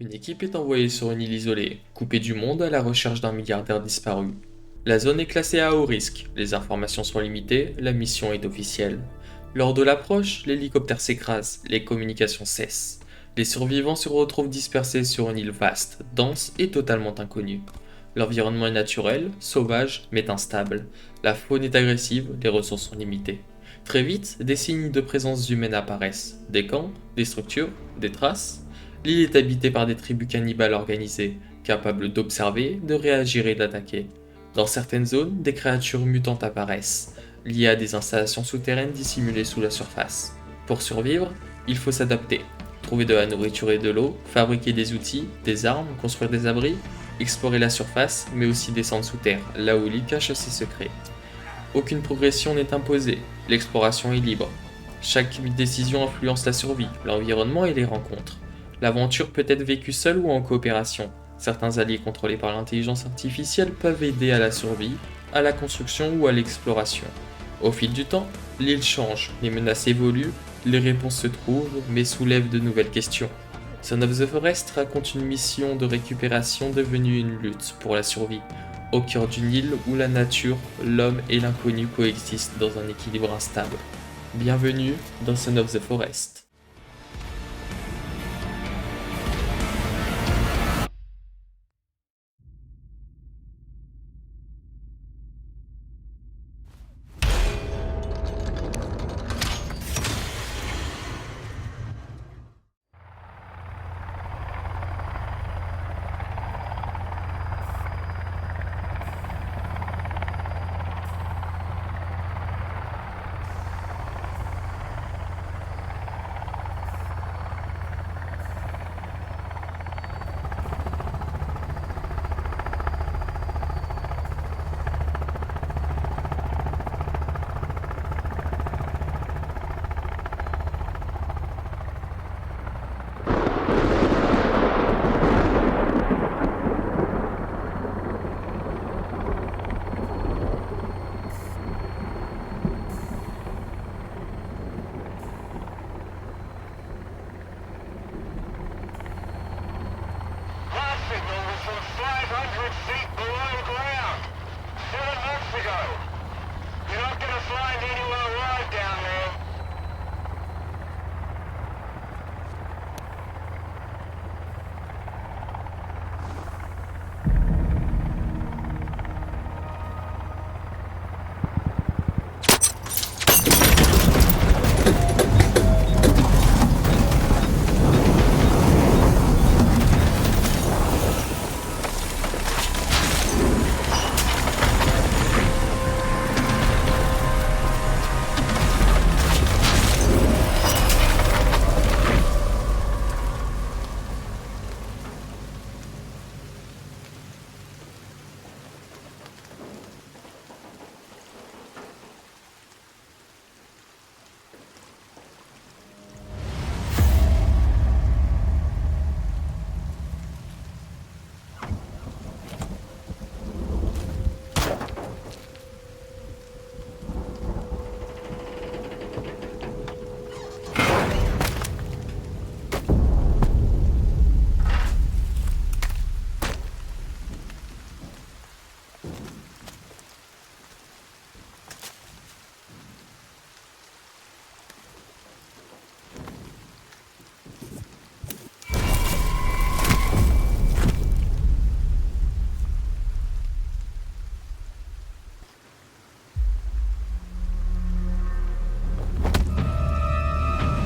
Une équipe est envoyée sur une île isolée, coupée du monde à la recherche d'un milliardaire disparu. La zone est classée à haut risque, les informations sont limitées, la mission est officielle. Lors de l'approche, l'hélicoptère s'écrase, les communications cessent. Les survivants se retrouvent dispersés sur une île vaste, dense et totalement inconnue. L'environnement est naturel, sauvage, mais instable. La faune est agressive, les ressources sont limitées. Très vite, des signes de présence humaine apparaissent. Des camps, des structures, des traces. L'île est habitée par des tribus cannibales organisées, capables d'observer, de réagir et d'attaquer. Dans certaines zones, des créatures mutantes apparaissent, liées à des installations souterraines dissimulées sous la surface. Pour survivre, il faut s'adapter, trouver de la nourriture et de l'eau, fabriquer des outils, des armes, construire des abris, explorer la surface, mais aussi descendre sous terre, là où l'île cache ses secrets. Aucune progression n'est imposée, l'exploration est libre. Chaque décision influence la survie, l'environnement et les rencontres. L'aventure peut être vécue seule ou en coopération. Certains alliés contrôlés par l'intelligence artificielle peuvent aider à la survie, à la construction ou à l'exploration. Au fil du temps, l'île change, les menaces évoluent, les réponses se trouvent, mais soulèvent de nouvelles questions. Son of the Forest raconte une mission de récupération devenue une lutte pour la survie, au cœur d'une île où la nature, l'homme et l'inconnu coexistent dans un équilibre instable. Bienvenue dans Son of the Forest. Last signal was from 500 feet below ground. 7 months ago. You're not gonna find anyone alive down there.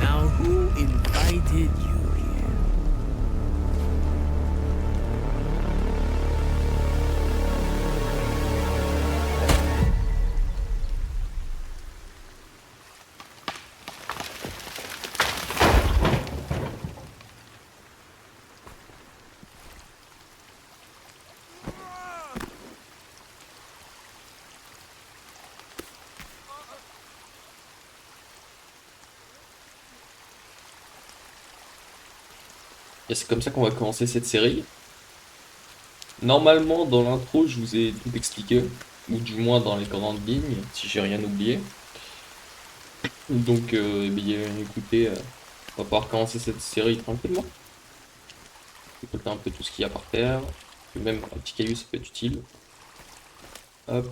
Now, who invited you here? Et c'est comme ça qu'on va commencer cette série. Normalement, dans l'intro, je vous ai tout expliqué, ou du moins dans les grandes lignes, si j'ai rien oublié. Donc, écoutez, on va pouvoir commencer cette série tranquillement. récolter un peu tout ce qu'il y a par terre. Même un petit caillou, ça peut être utile. Hop.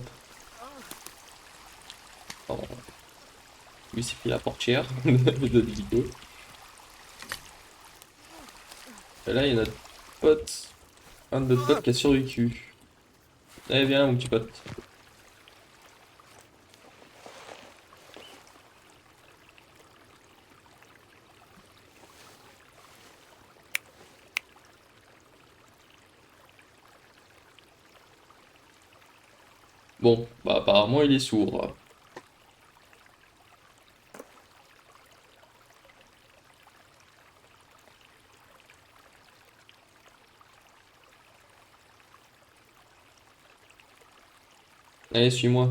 Pardon. Lui s'est pris la portière de Vito. Et là, il y a notre pote. Un de notre potes qui a survécu. Allez, viens, mon petit pote. Bon, bah apparemment il est sourd. Allez, suis-moi.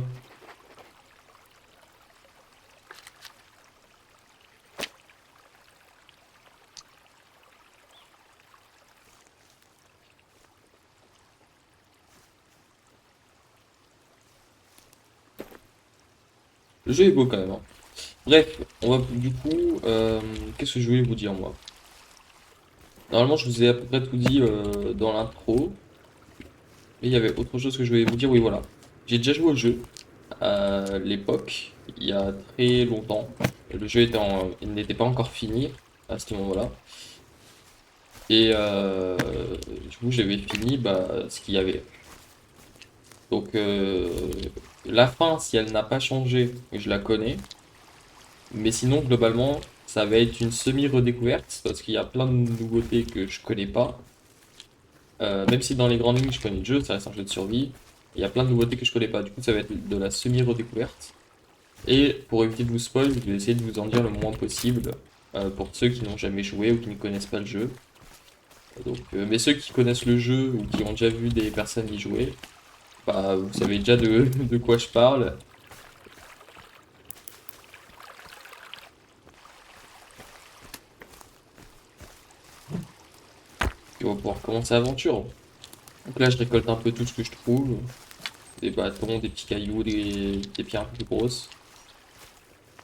Le jeu est beau quand même, hein. Bref, on va du coup, qu'est-ce que je voulais vous dire moi? Normalement, je vous ai à peu près tout dit dans l'intro. Mais il y avait autre chose que je voulais vous dire. Oui, voilà. J'ai déjà joué au jeu à l'époque, il y a très longtemps. Le jeu il n'était pas encore fini à ce moment-là. Et du coup, j'avais fini bah, ce qu'il y avait. Donc, la fin, si elle n'a pas changé, je la connais. Mais sinon, globalement, ça va être une semi-redécouverte parce qu'il y a plein de nouveautés que je connais pas. Même si dans les grandes lignes, je connais le jeu, ça reste un jeu de survie. Il y a plein de nouveautés que je connais pas. Du coup, ça va être de la semi-redécouverte. Et pour éviter de vous spoil, je vais essayer de vous en dire le moins possible pour ceux qui n'ont jamais joué ou qui ne connaissent pas le jeu. Donc, mais ceux qui connaissent le jeu ou qui ont déjà vu des personnes y jouer, bah, vous savez déjà de quoi je parle. Et on va pouvoir commencer l'aventure. Donc là, je récolte un peu tout ce que je trouve. Des bâtons, des petits cailloux, des pierres un peu plus grosses.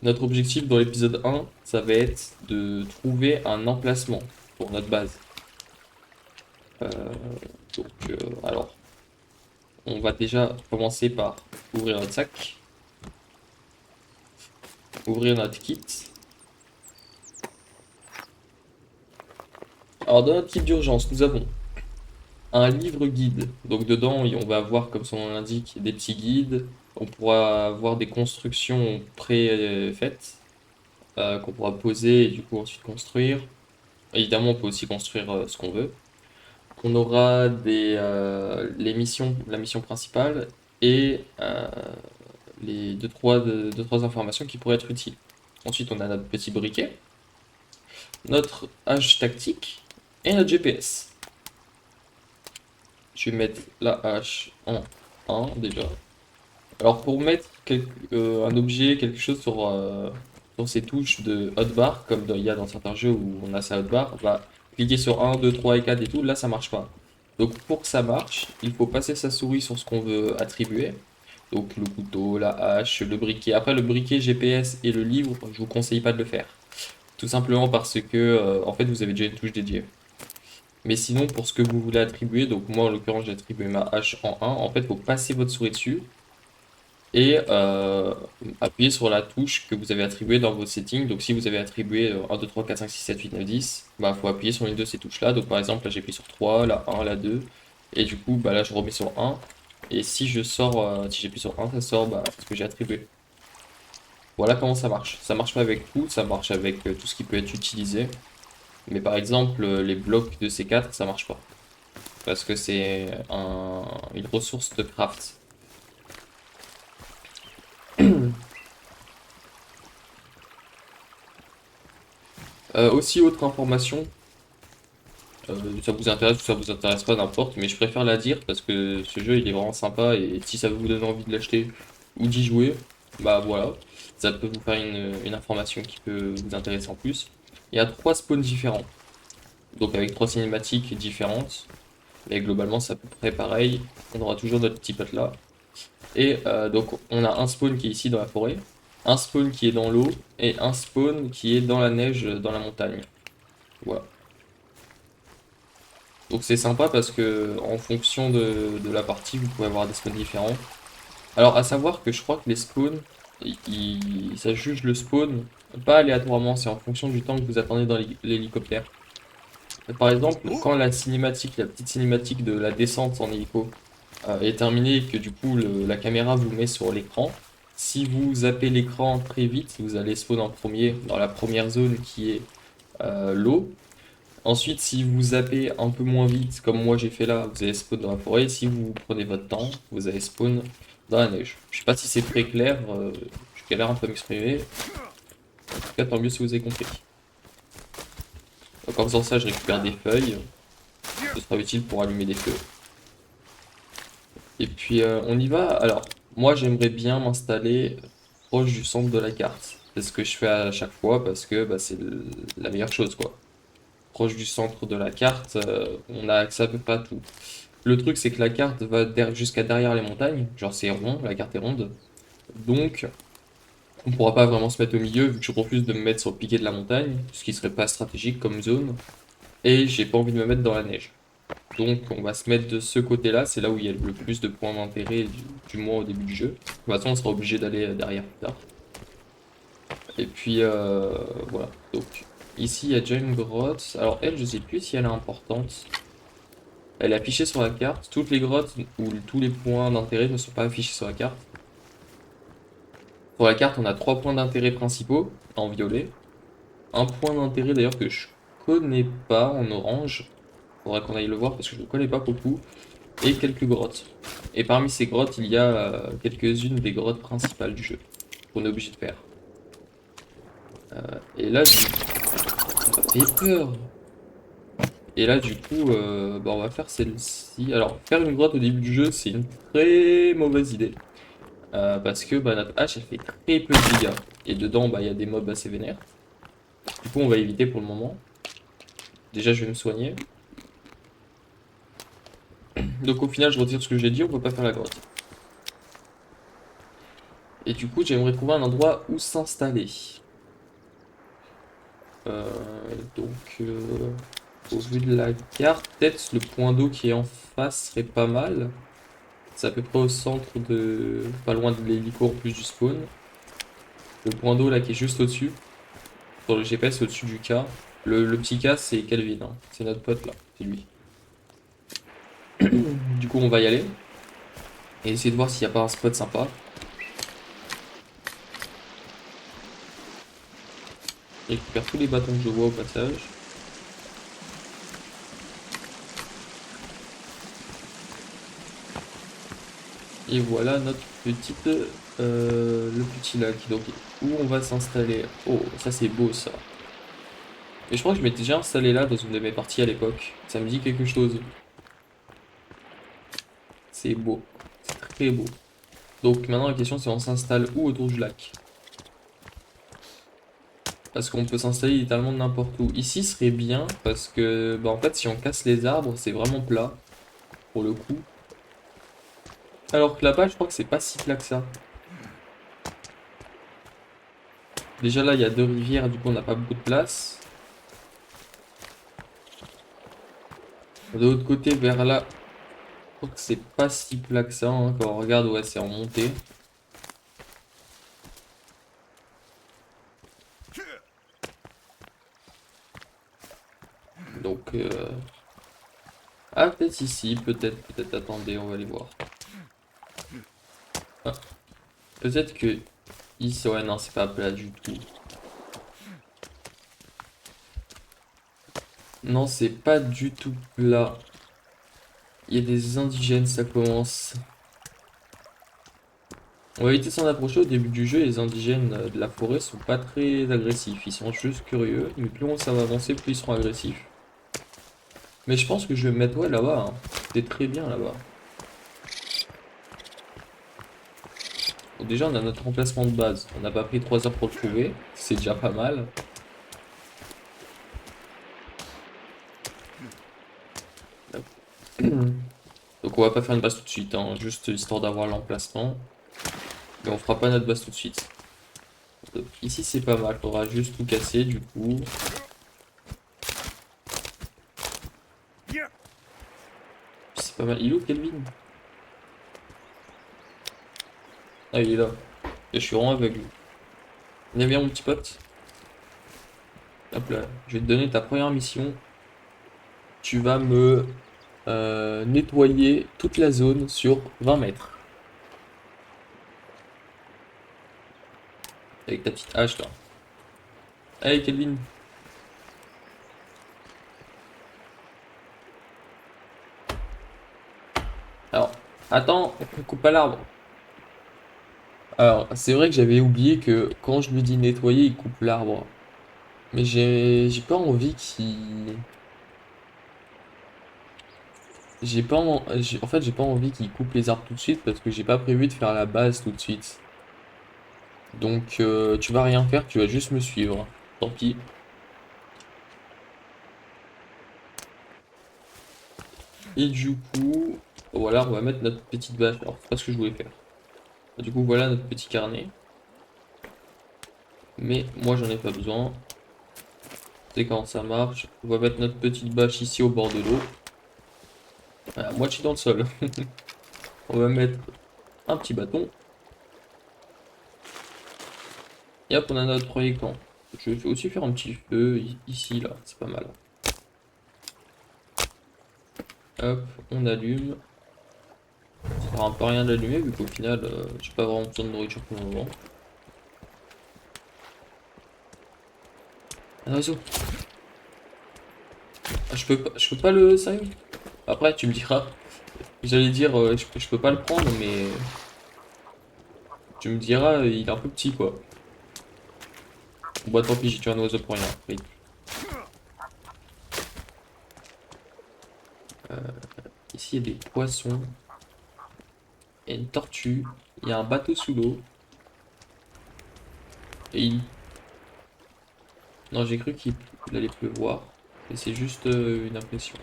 Notre objectif dans l'épisode 1, ça va être de trouver un emplacement pour notre base. Euh, alors, on va déjà commencer par ouvrir notre sac, ouvrir notre kit. Alors, dans notre kit d'urgence, nous avons un livre guide. Donc, dedans, on va avoir, comme son nom l'indique, des petits guides. On pourra avoir des constructions pré-faites qu'on pourra poser et du coup ensuite construire. Évidemment, on peut aussi construire ce qu'on veut. On aura les missions, la mission principale et les deux, trois informations qui pourraient être utiles. Ensuite, on a notre petit briquet, notre hache tactique et notre GPS. Je vais mettre la hache en 1 déjà. Alors pour mettre un objet, quelque chose sur ces touches de hotbar, comme il y a dans certains jeux où on a sa hotbar, bah, cliquer sur 1, 2, 3 et 4 et tout, là ça marche pas. Donc pour que ça marche, il faut passer sa souris sur ce qu'on veut attribuer. Donc le couteau, la hache, le briquet. Après le briquet, GPS et le livre, je vous conseille pas de le faire. Tout simplement parce que en fait vous avez déjà une touche dédiée. Mais sinon pour ce que vous voulez attribuer, donc moi en l'occurrence j'ai attribué ma hache en 1, en fait il faut passer votre souris dessus et appuyer sur la touche que vous avez attribuée dans vos settings. Donc si vous avez attribué 1, 2, 3, 4, 5, 6, 7, 8, 9, 10, bah faut appuyer sur une de ces touches là. Donc par exemple là j'ai appuyé sur 3, la 1, la 2 et du coup bah là je remets sur 1 et si je sors, si j'appuie sur 1 ça sort bah, ce que j'ai attribué. Voilà comment ça marche. Ça marche pas avec tout, ça marche avec tout ce qui peut être utilisé. Mais par exemple les blocs de C4 ça marche pas. Parce que c'est une ressource de craft. Aussi, autre information, ça vous intéresse ou ça vous intéresse pas, n'importe, mais je préfère la dire parce que ce jeu il est vraiment sympa et si ça vous donne envie de l'acheter ou d'y jouer, bah voilà, ça peut vous faire une information qui peut vous intéresser en plus. Il y a 3 spawns différents, donc avec 3 cinématiques différentes, mais globalement c'est à peu près pareil, on aura toujours notre petit pote là. Et donc on a un spawn qui est ici dans la forêt, un spawn qui est dans l'eau et un spawn qui est dans la neige dans la montagne. Voilà. Donc c'est sympa parce que en fonction de la partie, vous pouvez avoir des spawns différents. Alors à savoir que je crois que les spawns, ça juge le spawn pas aléatoirement, c'est en fonction du temps que vous attendez dans l'hélicoptère. Par exemple, quand la cinématique, la petite cinématique de la descente en hélico est terminée et que du coup la caméra vous met sur l'écran, si vous zappez l'écran très vite, vous allez spawn en premier dans la première zone qui est l'eau. Ensuite, si vous zappez un peu moins vite, comme moi j'ai fait là, vous allez spawn dans la forêt. Si vous prenez votre temps, vous allez spawn dans la neige. Je sais pas si c'est très clair, je galère un peu à m'exprimer. En tout cas, tant mieux si vous avez compris. Donc en faisant ça, je récupère des feuilles. Ce sera utile pour allumer des feux. Et puis on y va. Alors, moi j'aimerais bien m'installer proche du centre de la carte. C'est ce que je fais à chaque fois parce que bah, c'est la meilleure chose quoi. Proche du centre de la carte, on a accès à peu près à tout. Le truc c'est que la carte va jusqu'à derrière les montagnes. Genre c'est rond, la carte est ronde. Donc on pourra pas vraiment se mettre au milieu vu que je refuse de me mettre sur le piquet de la montagne. Ce qui serait pas stratégique comme zone. Et j'ai pas envie de me mettre dans la neige. Donc on va se mettre de ce côté-là, c'est là où il y a le plus de points d'intérêt du moins au début du jeu. De toute façon on sera obligé d'aller derrière plus tard. Et puis voilà, donc ici il y a déjà une grotte. Alors elle je sais plus si elle est importante. Elle est affichée sur la carte. Toutes les grottes ou tous les points d'intérêt ne sont pas affichés sur la carte. Sur la carte on a 3 points d'intérêt principaux en violet. Un point d'intérêt d'ailleurs que je connais pas en orange. Faudra qu'on aille le voir parce que je ne connais pas beaucoup. Et quelques grottes. Et parmi ces grottes, il y a quelques-unes des grottes principales du jeu qu'on est obligé de faire. Et là, ça fait peur. Et là, du coup, bah, on va faire celle-ci. Alors, faire une grotte au début du jeu, c'est une très mauvaise idée. Parce que bah, notre hache, elle fait très peu de dégâts. Et dedans, bah, il y a des mobs assez vénères. Du coup, on va éviter pour le moment. Déjà, je vais me soigner. Donc au final, je retire ce que j'ai dit, on peut pas faire la grotte. Et du coup, j'aimerais trouver un endroit où s'installer. Au vu de la carte, peut-être le point d'eau qui est en face serait pas mal. C'est à peu près au centre de... pas loin de l'hélico en plus du spawn. Le point d'eau là qui est juste au-dessus. Sur le GPS au-dessus du K. Le petit K c'est Kelvin, hein. C'est notre pote là, c'est lui. Du coup on va y aller. Et essayer de voir s'il n'y a pas un spot sympa. Je récupère tous les bâtons que je vois au passage. Et voilà notre petite, le petit lac. Donc où on va s'installer? Oh, ça c'est beau ça. Et je crois que je m'étais déjà installé là dans une de mes parties à l'époque. Ça me dit quelque chose. C'est beau. C'est très beau. Donc maintenant la question c'est on s'installe où autour du lac? Parce qu'on peut s'installer littéralement n'importe où. Ici serait bien parce que bah en fait si on casse les arbres c'est vraiment plat. Pour le coup. Alors que là-bas je crois que c'est pas si plat que ça. Déjà là il y a 2 rivières du coup on n'a pas beaucoup de place. De l'autre côté vers là. Je crois que c'est pas si plat que ça hein. Quand on regarde ouais c'est en montée. Donc ah peut-être ici, peut-être, attendez, on va aller voir. Ah. Peut-être que ici, ouais non c'est pas plat du tout. Non c'est pas du tout plat. Il y a des indigènes, ça commence. On va éviter de s'en approcher au début du jeu, les indigènes de la forêt sont pas très agressifs, ils sont juste curieux, mais plus ça va avancer, plus ils seront agressifs. Mais je pense que je vais me mettre ouais là-bas, hein. C'est très bien là-bas. Bon, déjà on a notre emplacement de base, on n'a pas pris 3 heures pour le trouver, c'est déjà pas mal. Donc on va pas faire une base tout de suite, hein, juste histoire d'avoir l'emplacement. Mais on fera pas notre base tout de suite. Donc, ici c'est pas mal, faudra juste tout casser du coup. c'est pas mal. Il est où, Kelvin? Ah, il est là. Et je suis vraiment aveugle. Viens, viens, mon petit pote. Hop là, je vais te donner ta première mission. Tu vas me nettoyer toute la zone sur 20 mètres. Avec ta petite hache, là. Allez, Kelvin. Alors, attends, on coupe pas l'arbre. Alors, c'est vrai que j'avais oublié que quand je lui dis nettoyer, il coupe l'arbre. Mais j'ai pas envie qu'il... En fait, j'ai pas envie qu'il coupe les arbres tout de suite parce que j'ai pas prévu de faire la base tout de suite. Donc, tu vas rien faire, tu vas juste me suivre. Tant pis. Et du coup, voilà, on va mettre notre petite bâche. Alors, c'est pas ce que je voulais faire. Du coup, voilà notre petit carnet. Mais moi, j'en ai pas besoin. C'est quand ça marche. On va mettre notre petite bâche ici au bord de l'eau. À moitié dans le sol. On va mettre un petit bâton. Et hop, on a notre premier camp. Je vais aussi faire un petit feu ici, là. C'est pas mal. Hop, on allume. Ça sert un peu à rien d'allumer vu qu'au final, j'ai pas vraiment besoin de nourriture pour le moment. Un oiseau. Ah, je peux pas le... Sérieux? Après, tu me diras. J'allais dire, je peux pas le prendre, mais... Tu me diras, il est un peu petit, quoi. Bon, bah, tant pis, j'ai tué un oiseau pour rien. Oui. Ici, il y a des poissons. Il y a une tortue. Il y a un bateau sous l'eau. Et il... Non, j'ai cru qu'il allait pleuvoir. Et c'est juste une impression.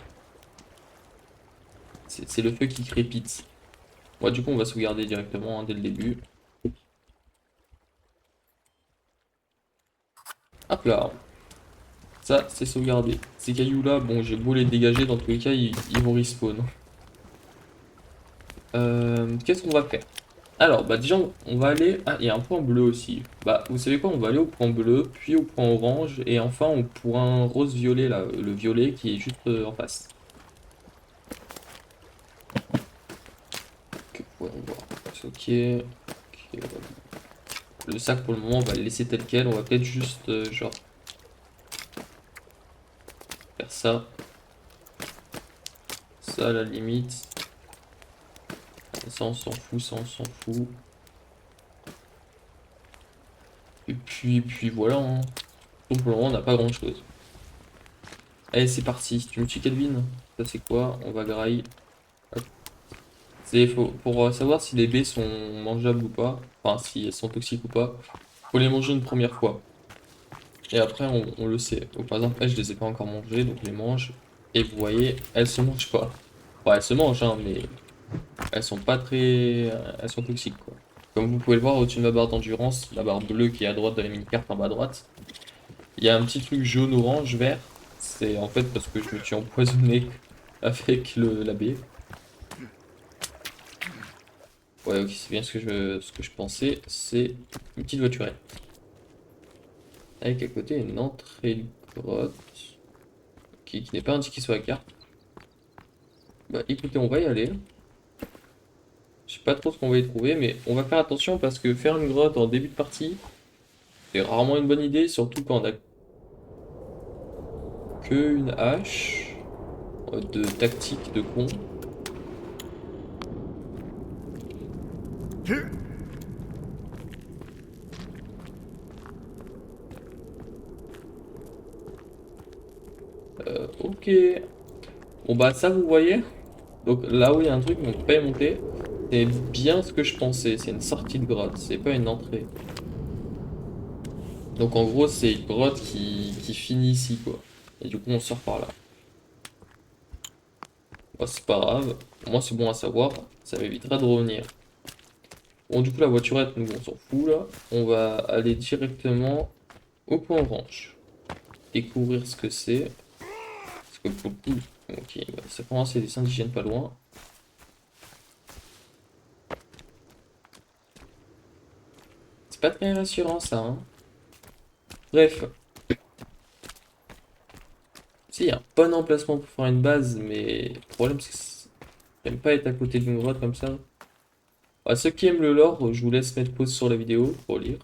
C'est le feu qui crépite. Bon, du coup, on va sauvegarder directement hein, dès le début. Hop là. Ça, c'est sauvegardé. Ces cailloux-là, bon, j'ai beau les dégager, dans tous les cas, ils vont respawn. Qu'est-ce qu'on va faire? Alors, bah déjà, on va aller... Ah, il y a un point bleu aussi. Bah, vous savez quoi? On va aller au point bleu, puis au point orange, et enfin au point rose-violet, là, le violet qui est juste en face. Que pouvons voir? Ok. Ok. Le sac, pour le moment, on va le laisser tel quel. On va peut-être juste, genre, faire ça. Ça, à la limite. Ça, on s'en fout, ça, on s'en fout. Et puis voilà. Hein. Donc, pour le moment, on n'a pas grand-chose. Allez, c'est parti. Tu me tues, Kelvin? Ça, c'est quoi? On va grailler. Hop. C'est pour savoir si les baies sont mangeables ou pas. Enfin, si elles sont toxiques ou pas. Faut les manger une première fois. Et après, on le sait. Donc, par exemple, elles, je les ai pas encore mangées, donc je les mange. Et vous voyez, elles se mangent pas. Enfin, elles se mangent, hein, mais elles sont pas très... Elles sont toxiques, quoi. Comme vous pouvez le voir au-dessus de ma barre d'endurance, la barre bleue qui est à droite de la mini-carte en bas à droite, il y a un petit truc jaune, orange, vert. C'est en fait parce que je me suis empoisonné avec la baie. Ouais, ok, c'est bien ce que je pensais. C'est une petite voiturette. Avec à côté une entrée de grotte qui n'est pas indiquée sur la carte. Bah écoutez, on va y aller. Je sais pas trop ce qu'on va y trouver, mais on va faire attention parce que faire une grotte en début de partie, c'est rarement une bonne idée, surtout quand on a que une hache de tactique de con. Ok. Bon bah ça vous voyez. Donc là où il y a un truc, on peut pas y monter. C'est bien ce que je pensais, c'est une sortie de grotte, c'est pas une entrée. Donc en gros c'est une grotte qui finit ici quoi. Et du coup on sort par là. Bah, c'est pas grave, moi c'est bon à savoir, ça m'évitera de revenir. Bon du coup la voiturette, nous on s'en fout là. On va aller directement au point orange. Découvrir ce que c'est. Parce que pour le coup, Ok, bah, ça commence, il y a des indigènes pas loin. C'est pas très rassurant ça, hein. Bref. Si, il y a un bon emplacement pour faire une base, mais le problème c'est que j'aime pas être à côté d'une grotte comme ça. À ceux qui aiment le lore, je vous laisse mettre pause sur la vidéo pour lire.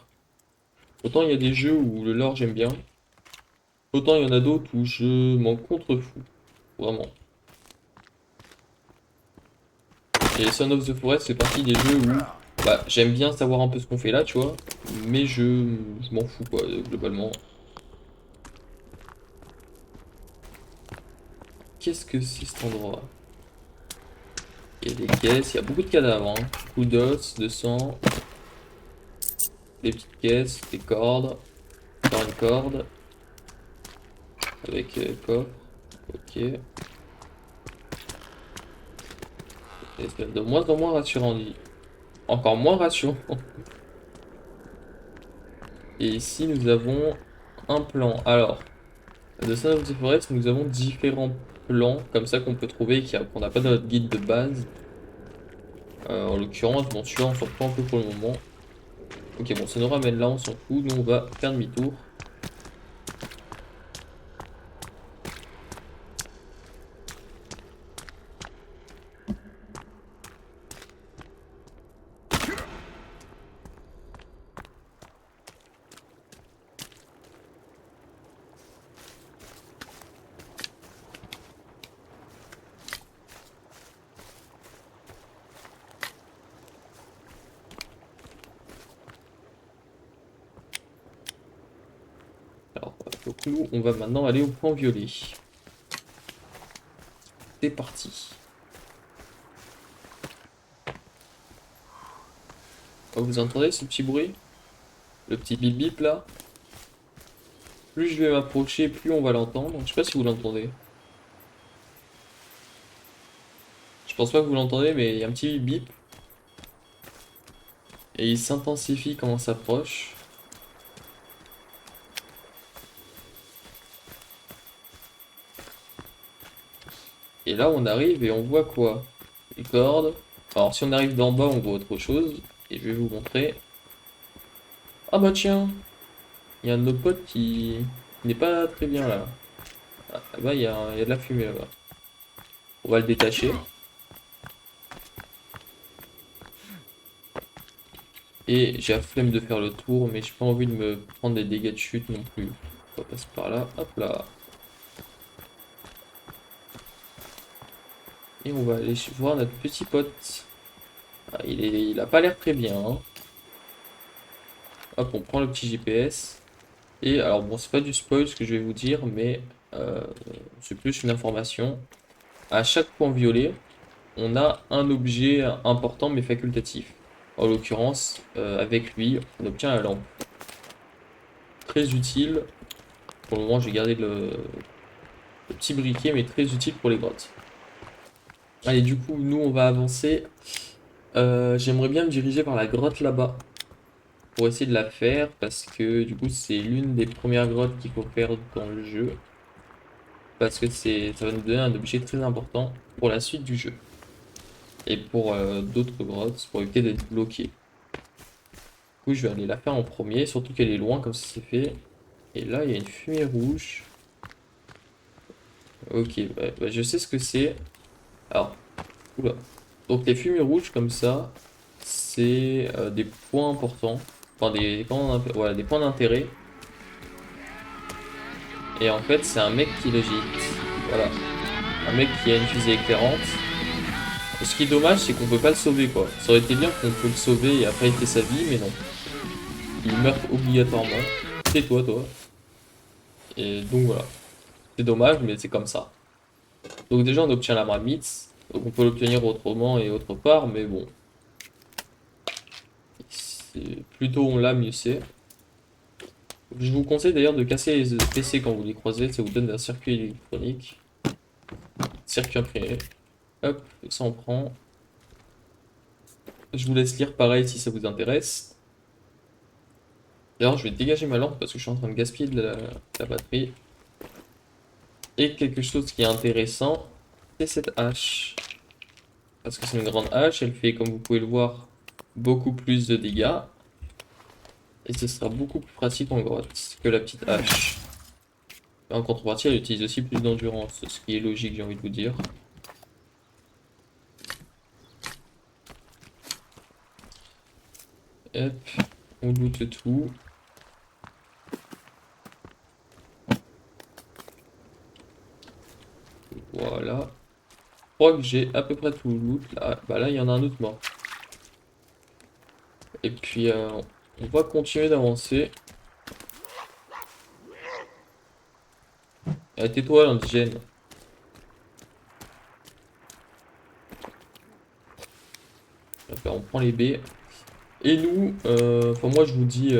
Autant il y a des jeux où le lore j'aime bien, autant il y en a d'autres où je m'en contrefous. Vraiment. Et Son of the Forest fait partie des jeux où bah, j'aime bien savoir un peu ce qu'on fait là, tu vois, mais je m'en fous quoi, globalement. Qu'est-ce que c'est cet endroit? Il y a des caisses, il y a beaucoup de cadavres, hein. Beaucoup d'os, de sang, des petites caisses, des cordes, encore une corde, avec coffre, ok. Et c'est de moins en moins rassurant, dit. Encore moins rassurant. Et ici nous avons un plan. Alors, de Son of the Forest, nous avons différents plans comme ça qu'on peut trouver qu'on n'a pas dans notre guide de base. En l'occurrence, bon, celui-là on s'en fout un peu pour le moment. Ok, bon, ça nous ramène là, on s'en fout. Nous on va faire demi-tour. Alors, donc nous, on va maintenant aller au point violet. C'est parti. Oh, vous entendez ce petit bruit? Le petit bip bip là? Plus je vais m'approcher, plus on va l'entendre. Je sais pas si vous l'entendez. Je pense pas que vous l'entendez, mais il y a un petit bip bip. Et il s'intensifie quand on s'approche. Et là, on arrive et on voit quoi? Les cordes. Alors, si on arrive d'en bas, on voit autre chose. Et je vais vous montrer. Ah bah tiens! Il y a un de nos potes qui n'est pas très bien là. Ah bah, il y a de la fumée là-bas. On va le détacher. Et j'ai la flemme de faire le tour, mais j'ai pas envie de me prendre des dégâts de chute non plus. On va passer par là. Hop là. Et on va aller voir notre petit pote. Ah, il a pas l'air très bien, hein. Hop, on prend le petit GPS. Et alors bon, c'est pas du spoil ce que je vais vous dire, mais c'est plus une information. À chaque point violet, on a un objet important mais facultatif. En l'occurrence, avec lui, on obtient la lampe. Très utile. Pour le moment, j'ai gardé le petit briquet, mais très utile pour les grottes. Allez, du coup, nous, on va avancer. J'aimerais bien me diriger vers la grotte là-bas pour essayer de la faire parce que du coup, c'est l'une des premières grottes qu'il faut faire dans le jeu. Parce que ça va nous donner un objet très important pour la suite du jeu. Et pour d'autres grottes, pour éviter d'être bloqué. Du coup, je vais aller la faire en premier, surtout qu'elle est loin comme ça c'est fait. Et là, il y a une fumée rouge. Ok, bah, je sais ce que c'est. Alors, oula. Donc les fumées rouges comme ça, c'est des points importants. Enfin, voilà, des points d'intérêt. Et en fait, c'est un mec qui le gîte. Voilà. Un mec qui a une fusée éclairante. Ce qui est dommage, c'est qu'on peut pas le sauver, quoi. Ça aurait été bien qu'on peut le sauver et après il fait sa vie, mais non. Il meurt obligatoirement. Tais-toi, toi. Et donc voilà. C'est dommage, mais c'est comme ça. Donc déjà, on obtient la marmite. Donc on peut l'obtenir autrement et autre part, mais bon. Plutôt on l'a, mieux c'est. Je vous conseille d'ailleurs de casser les PC quand vous les croisez, ça vous donne un circuit électronique. Circuit imprimé. Hop, ça on prend. Je vous laisse lire pareil si ça vous intéresse. D'ailleurs, je vais dégager ma lampe parce que je suis en train de gaspiller de la batterie. Et quelque chose qui est intéressant, c'est cette hache. Parce que c'est une grande hache, elle fait, comme vous pouvez le voir, beaucoup plus de dégâts. Et ce sera beaucoup plus pratique en grotte que la petite hache. En contrepartie, elle utilise aussi plus d'endurance, ce qui est logique, j'ai envie de vous dire. Hop, on loot tout. Voilà. Je crois que j'ai à peu près tout le loot là. Bah là, il y en a un autre mort. Et puis, on va continuer d'avancer. Tais-toi, l'indigène. Enfin, on prend les baies. Et nous, enfin moi je vous dis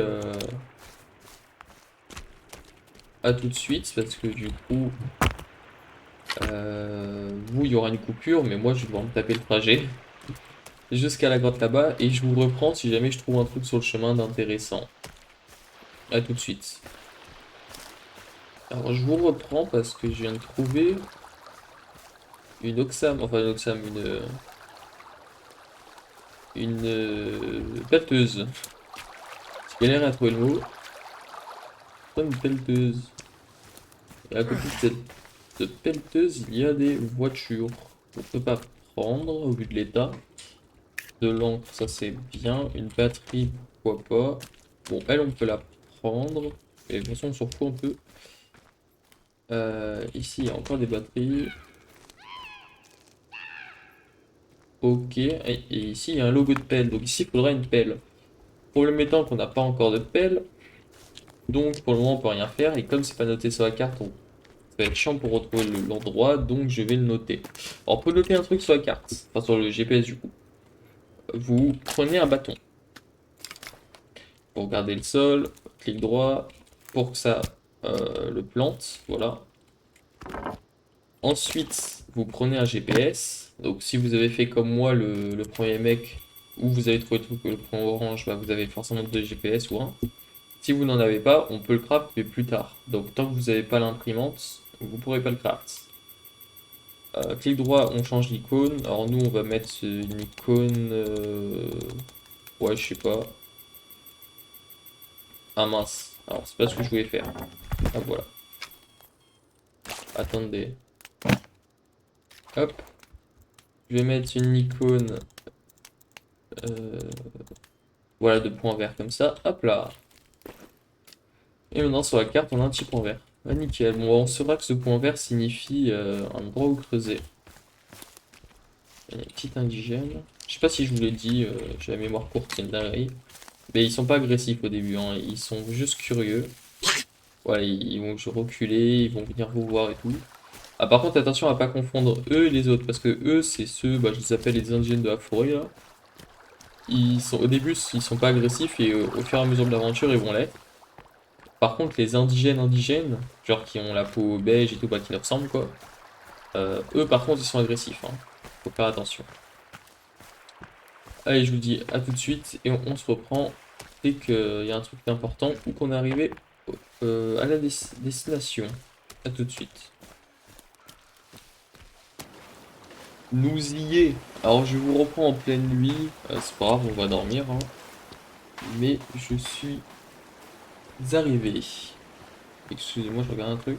à tout de suite parce que du coup, vous il y aura une coupure, mais moi je vais devoir me taper le trajet jusqu'à la grotte là-bas et je vous reprends si jamais je trouve un truc sur le chemin d'intéressant. À tout de suite. Alors je vous reprends parce que je viens de trouver une Oxam, enfin une pelleteuse. J'ai galéré à trouver le mot. Une pelleteuse. Et à côté de cette pelleteuse, il y a des voitures. On peut pas prendre au vu de l'état. De l'encre, ça c'est bien. Une batterie, pourquoi pas. Bon, elle, on peut la prendre. Et de toute façon, on s'en fout un peu. Ici, il y a encore des batteries. Ok. Et ici, il y a un logo de pelle. Donc ici, il faudra une pelle. Problème étant qu'on n'a pas encore de pelle. Donc pour le moment, on peut rien faire. Et comme c'est pas noté sur la carte, ça va être chiant pour retrouver l'endroit. Donc je vais le noter. Alors, on peut noter un truc sur la carte. Enfin, sur le GPS du coup. Vous prenez un bâton. Pour regarder le sol. Clic droit. Pour que ça le plante. Voilà. Ensuite, vous prenez un GPS. Donc si vous avez fait comme moi le premier mec. Ou vous avez trouvé le truc le point orange. Bah, vous avez forcément 2 GPS ou un. Si vous n'en avez pas, on peut le craft, mais plus tard. Donc tant que vous n'avez pas l'imprimante, vous ne pourrez pas le craft. Clic droit, on change l'icône. Alors nous, on va mettre une icône... Ouais, je sais pas. Ah mince. Alors, c'est pas ce que je voulais faire. Ah, voilà. Attendez. Hop. Je vais mettre une icône... Voilà, de points verts comme ça. Hop là. Et maintenant sur la carte on a un petit point vert. Ah, nickel. Bon, on saura que ce point vert signifie un endroit où creuser. Il y a une petite indigène. Je sais pas si je vous l'ai dit, j'ai la mémoire courte, c'est une dinguerie. Mais ils sont pas agressifs au début, hein. Ils sont juste curieux. Voilà, ils vont reculer, ils vont venir vous voir et tout. Ah par contre attention à pas confondre eux et les autres, parce que eux c'est ceux, bah, je les appelle les indigènes de la forêt là. Au début ils sont pas agressifs et au fur et à mesure de l'aventure ils vont l'être. Par contre, les indigènes, genre qui ont la peau beige et tout, bah, qui leur ressemblent quoi, eux par contre ils sont agressifs, hein. Faut faire attention. Allez, je vous dis à tout de suite et on se reprend dès qu'il y a un truc d'important ou qu'on est arrivé à la destination. À tout de suite. Nous y est. Alors je vous reprends en pleine nuit, c'est pas grave, on va dormir, hein. Mais je suis arrivé. Excusez-moi, je regarde un truc.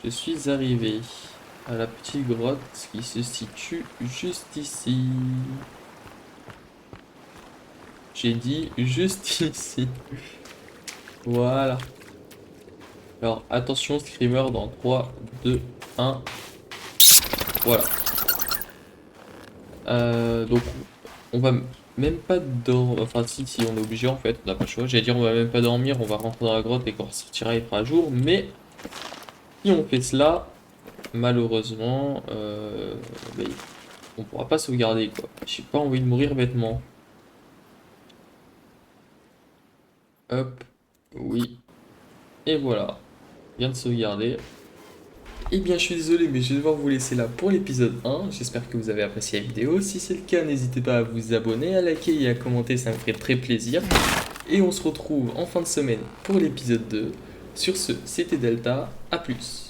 Je suis arrivé à la petite grotte qui se situe juste ici. J'ai dit juste ici. Voilà. Alors attention, screamer dans 3, 2, 1. Voilà. Donc on va même pas dormir. Enfin si on est obligé en fait, on n'a pas le choix. J'allais dire on va même pas dormir, on va rentrer dans la grotte et quand on sortira il fera jour. Mais si on fait cela, malheureusement, on pourra pas sauvegarder quoi. J'ai pas envie de mourir bêtement. Hop, oui. Et voilà. Bien de sauvegarder. Eh bien, je suis désolé, mais je vais devoir vous laisser là pour l'épisode 1. J'espère que vous avez apprécié la vidéo. Si c'est le cas, n'hésitez pas à vous abonner, à liker et à commenter, ça me ferait très plaisir. Et on se retrouve en fin de semaine pour l'épisode 2. Sur ce, c'était Delta, à plus.